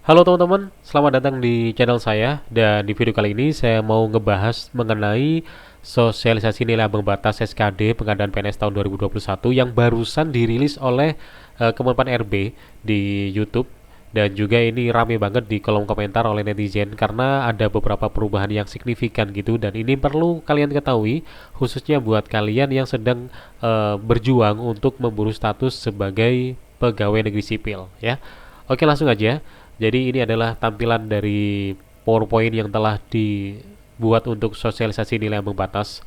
Halo teman-teman, selamat datang di channel saya. Dan di video kali ini saya mau ngebahas mengenai sosialisasi nilai ambang batas SKD pengadaan PNS tahun 2021 yang barusan dirilis oleh Kemenpan RB di YouTube. Dan juga ini rame banget di kolom komentar oleh netizen karena ada beberapa perubahan yang signifikan gitu, dan ini perlu kalian ketahui khususnya buat kalian yang sedang berjuang untuk memburu status sebagai pegawai negeri sipil ya. Oke, langsung aja. Jadi ini adalah tampilan dari PowerPoint yang telah dibuat untuk sosialisasi nilai ambang batas.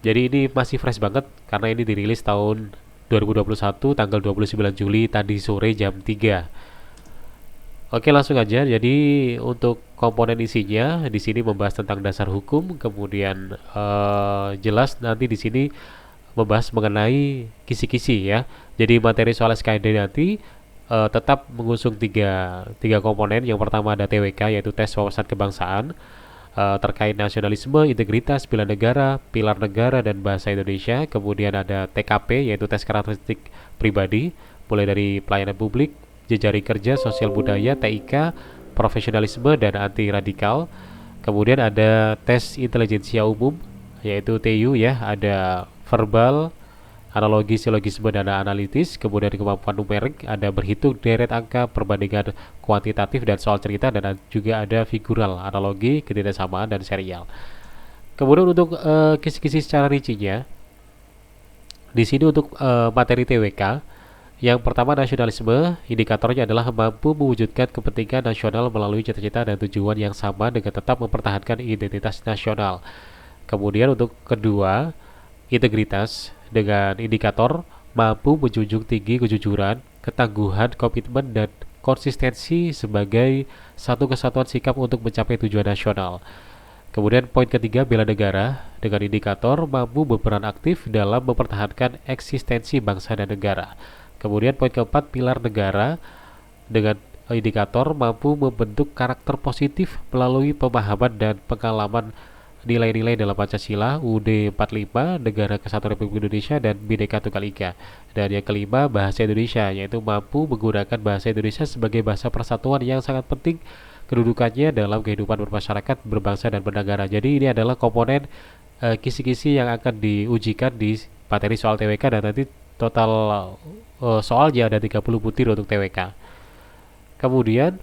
Jadi ini masih fresh banget karena ini dirilis tahun 2021 tanggal 29 Juli tadi sore jam 3. Oke, langsung aja. Jadi untuk komponen isinya di sini membahas tentang dasar hukum, kemudian jelas nanti di sini membahas mengenai kisi-kisi ya. Jadi materi soal SKD nanti tetap mengusung tiga komponen. Yang pertama ada TWK, yaitu tes wawasan kebangsaan terkait nasionalisme, integritas, bela negara, pilar negara, dan bahasa Indonesia. Kemudian ada TKP, yaitu tes karakteristik pribadi, mulai dari pelayanan publik, jejaring kerja, sosial budaya, TIK, profesionalisme, dan anti radikal. Kemudian ada tes intelijensia umum, yaitu TU ya, ada verbal, analogi, silogisme, dan analitis. Kemudian kemampuan numerik, ada berhitung, deret angka, perbandingan kuantitatif, dan soal cerita, dan juga ada figural, analogi, ketidaksamaan, dan serial. Kemudian untuk kisi-kisi secara rincinya, di sini untuk materi TWK, yang pertama nasionalisme, indikatornya adalah mampu mewujudkan kepentingan nasional melalui cita-cita dan tujuan yang sama dengan tetap mempertahankan identitas nasional. Kemudian untuk kedua, integritas, dengan indikator mampu menjunjung tinggi kejujuran, ketangguhan, komitmen, dan konsistensi sebagai satu kesatuan sikap untuk mencapai tujuan nasional. Kemudian poin ketiga, bela negara, dengan indikator mampu berperan aktif dalam mempertahankan eksistensi bangsa dan negara. Kemudian poin keempat, pilar negara, dengan indikator mampu membentuk karakter positif melalui pemahaman dan pengalaman nilai-nilai dalam Pancasila, UUD 45, Negara Kesatuan Republik Indonesia, dan Bhinneka Tunggal Ika. Dan yang kelima, bahasa Indonesia, yaitu mampu menggunakan bahasa Indonesia sebagai bahasa persatuan yang sangat penting kedudukannya dalam kehidupan bermasyarakat, berbangsa, dan bernegara. Jadi ini adalah komponen kisi-kisi yang akan diujikan di materi soal TWK, dan nanti total soalnya ada 30 butir untuk TWK. Kemudian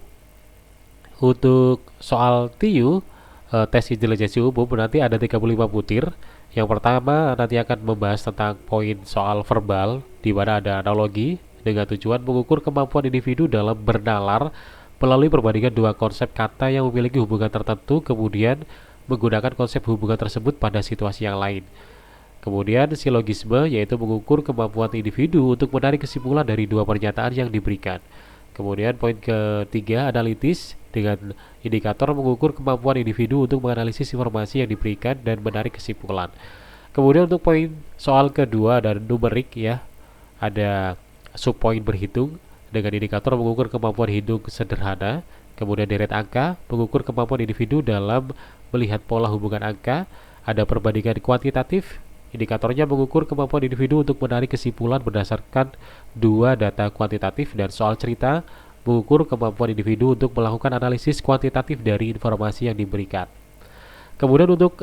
untuk soal TIU, tes intelijensi umum, nanti ada 35 butir. Yang pertama nanti akan membahas tentang poin soal verbal, di mana ada analogi dengan tujuan mengukur kemampuan individu dalam bernalar melalui perbandingan dua konsep kata yang memiliki hubungan tertentu, kemudian menggunakan konsep hubungan tersebut pada situasi yang lain. Kemudian silogisme, yaitu mengukur kemampuan individu untuk menarik kesimpulan dari dua pernyataan yang diberikan. Kemudian poin ketiga, analitis, dengan indikator mengukur kemampuan individu untuk menganalisis informasi yang diberikan dan menarik kesimpulan. Kemudian untuk poin soal kedua ada numerik ya, ada subpoin berhitung, dengan indikator mengukur kemampuan hitung sederhana. Kemudian deret angka, mengukur kemampuan individu dalam melihat pola hubungan angka. Ada perbandingan kuantitatif, indikatornya mengukur kemampuan individu untuk menarik kesimpulan berdasarkan dua data kuantitatif. Dan soal cerita, mengukur kemampuan individu untuk melakukan analisis kuantitatif dari informasi yang diberikan. Kemudian untuk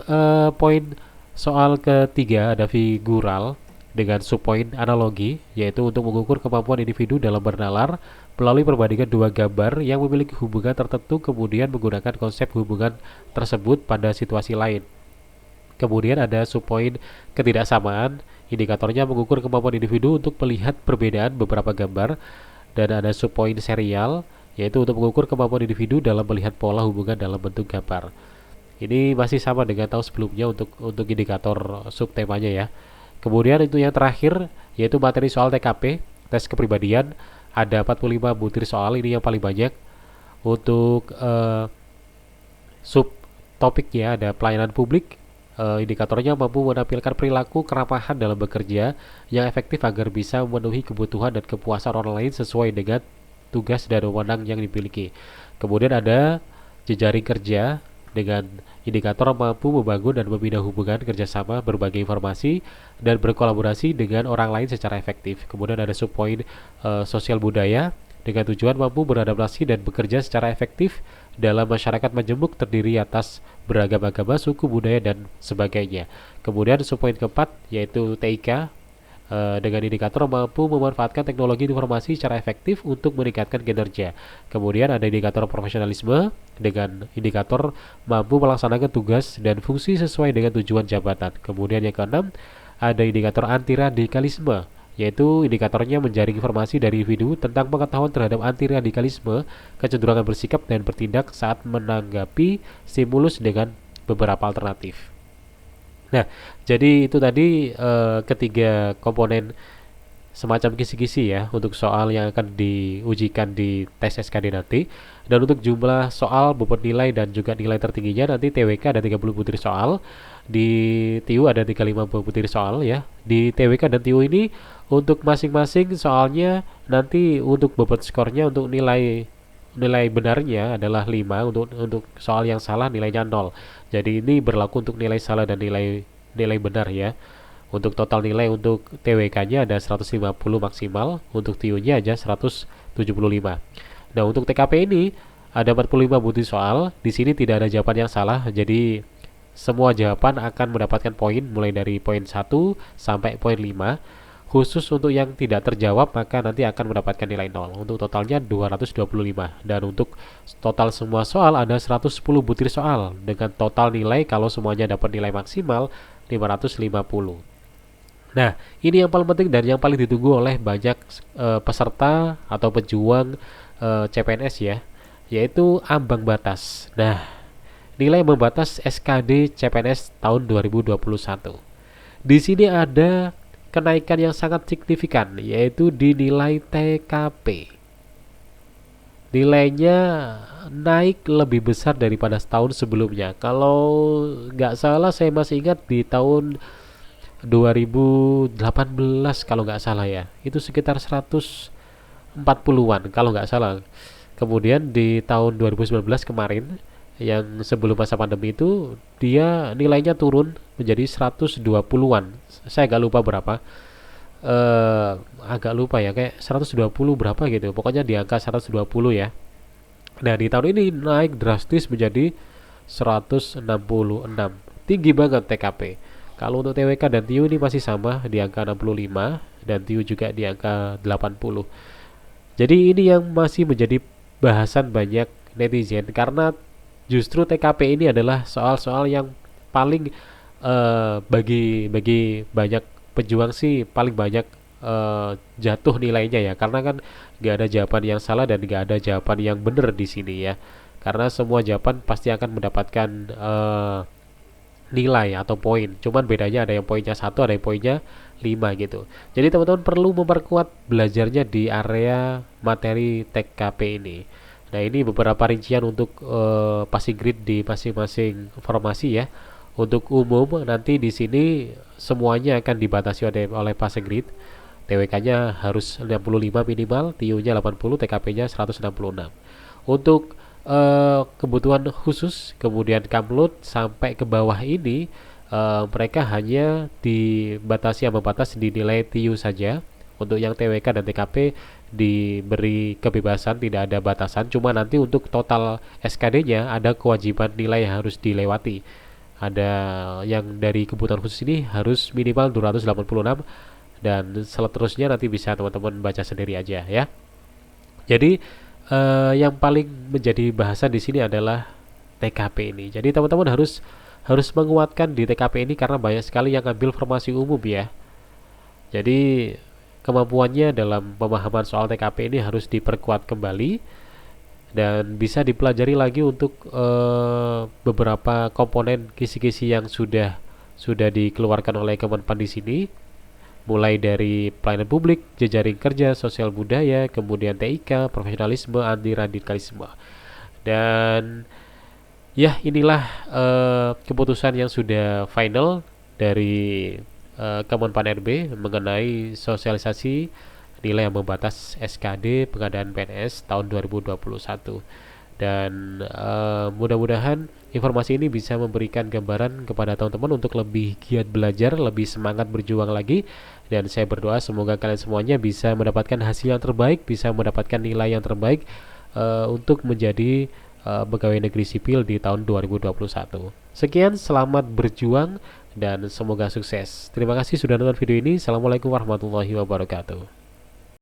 poin soal ketiga ada figural, dengan subpoin analogi, yaitu untuk mengukur kemampuan individu dalam bernalar melalui perbandingan dua gambar yang memiliki hubungan tertentu, kemudian menggunakan konsep hubungan tersebut pada situasi lain. Kemudian ada subpoin ketidaksamaan, indikatornya mengukur kemampuan individu untuk melihat perbedaan beberapa gambar. Dan ada subpoin serial, yaitu untuk mengukur kemampuan individu dalam melihat pola hubungan dalam bentuk gambar. Ini masih sama dengan tahun sebelumnya untuk indikator subtemanya ya. Kemudian itu yang terakhir, yaitu materi soal TKP, tes kepribadian, ada 45 butir soal, ini yang paling banyak. Untuk sub topiknya ada pelayanan publik, indikatornya mampu menampilkan perilaku keramahan dalam bekerja yang efektif agar bisa memenuhi kebutuhan dan kepuasan orang lain sesuai dengan tugas dan wewenang yang dimiliki. Kemudian ada jejaring kerja, dengan indikator mampu membangun dan membina hubungan kerjasama, berbagi informasi, dan berkolaborasi dengan orang lain secara efektif. Kemudian ada subpoin sosial budaya, dengan tujuan mampu beradaptasi dan bekerja secara efektif dalam masyarakat majemuk terdiri atas beragam agama, suku, budaya, dan sebagainya. Kemudian subpoin keempat yaitu TIK, dengan indikator mampu memanfaatkan teknologi informasi secara efektif untuk meningkatkan kinerja. Kemudian ada indikator profesionalisme dengan indikator mampu melaksanakan tugas dan fungsi sesuai dengan tujuan jabatan. Kemudian yang keenam ada indikator anti radikalisme, yaitu indikatornya menjaring informasi dari individu tentang pengetahuan terhadap anti radikalisme, kecenderungan bersikap dan bertindak saat menanggapi stimulus dengan beberapa alternatif. Nah, jadi itu tadi ketiga komponen semacam kisi-kisi ya untuk soal yang akan diujikan di tes SKD nanti. Dan untuk jumlah soal, bobot nilai dan juga nilai tertingginya nanti TWK ada 30 butir soal, di TIU ada 35 butir soal ya. Di TWK dan TIU ini untuk masing-masing soalnya nanti untuk bobot skornya untuk nilai nilai benarnya adalah 5, untuk soal yang salah nilainya 0. Jadi ini berlaku untuk nilai salah dan nilai benar ya. Untuk total nilai untuk TWK-nya ada 150 maksimal, untuk TIU-nya aja 175. Nah, untuk TKP ini ada 45 butir soal. Di sini tidak ada jawaban yang salah. Jadi semua jawaban akan mendapatkan poin mulai dari poin 1 sampai poin 5. Khusus untuk yang tidak terjawab maka nanti akan mendapatkan nilai 0. Untuk totalnya 225. Dan untuk total semua soal ada 110 butir soal dengan total nilai kalau semuanya dapat nilai maksimal 550. Nah, ini yang paling penting dan yang paling ditunggu oleh banyak peserta atau pejuang CPNS ya, yaitu ambang batas. Nah, nilai ambang batas SKD CPNS tahun 2021. Di sini ada kenaikan yang sangat signifikan, yaitu di nilai TKP. Nilainya naik lebih besar daripada tahun sebelumnya. Kalau nggak salah saya masih ingat di tahun 2018 kalau nggak salah ya, itu sekitar 140-an kalau nggak salah. Kemudian di tahun 2019 kemarin yang sebelum masa pandemi itu dia nilainya turun menjadi 120-an. Saya agak lupa berapa. Agak lupa ya, kayak 120 berapa gitu. Pokoknya di angka 120 ya. Nah, di tahun ini naik drastis menjadi 166. Tinggi banget TKP. Kalau untuk TWK dan TIU ini masih sama di angka 65 dan TIU juga di angka 80. Jadi ini yang masih menjadi bahasan banyak netizen karena justru TKP ini adalah soal-soal yang paling bagi banyak pejuang sih paling banyak jatuh nilainya ya, karena kan gak ada jawaban yang salah dan gak ada jawaban yang benar di sini ya, karena semua jawaban pasti akan mendapatkan nilai atau poin, cuman bedanya ada yang poinnya 1, ada yang poinnya 5 gitu. Jadi teman-teman perlu memperkuat belajarnya di area materi TKP ini. Nah, ini beberapa rincian untuk passing grade di masing-masing formasi ya. Untuk umum nanti di sini semuanya akan dibatasi oleh passing grade. TWK-nya harus 65 minimal, TIU-nya 80, TKP-nya 166. Untuk kebutuhan khusus, kemudian kamload sampai ke bawah ini mereka hanya dibatasi ambang batas di nilai TIU saja. Untuk yang TWK dan TKP diberi kebebasan, tidak ada batasan. Cuma nanti untuk total SKD-nya ada kewajiban nilai yang harus dilewati. Ada yang dari kebutuhan khusus ini harus minimal 286 dan seterusnya nanti bisa teman-teman baca sendiri aja ya. Jadi yang paling menjadi bahasan di sini adalah TKP ini. Jadi teman-teman harus menguatkan di TKP ini karena banyak sekali yang ambil formasi umum ya. Jadi kemampuannya dalam pemahaman soal TKP ini harus diperkuat kembali dan bisa dipelajari lagi untuk beberapa komponen kisi-kisi yang sudah dikeluarkan oleh Kemenpan di sini, mulai dari pelayanan publik, jejaring kerja, sosial budaya, kemudian TIK, profesionalisme, anti radikalisme. Dan ya, inilah keputusan yang sudah final dari Kemenpan RB mengenai sosialisasi nilai ambang batas SKD pengadaan PNS tahun 2021. Dan mudah-mudahan informasi ini bisa memberikan gambaran kepada teman-teman untuk lebih giat belajar, lebih semangat berjuang lagi. Dan saya berdoa semoga kalian semuanya bisa mendapatkan hasil yang terbaik, bisa mendapatkan nilai yang terbaik untuk menjadi pegawai negeri sipil di tahun 2021. Sekian, selamat berjuang dan semoga sukses. Terima kasih sudah nonton video ini. Assalamualaikum warahmatullahi wabarakatuh.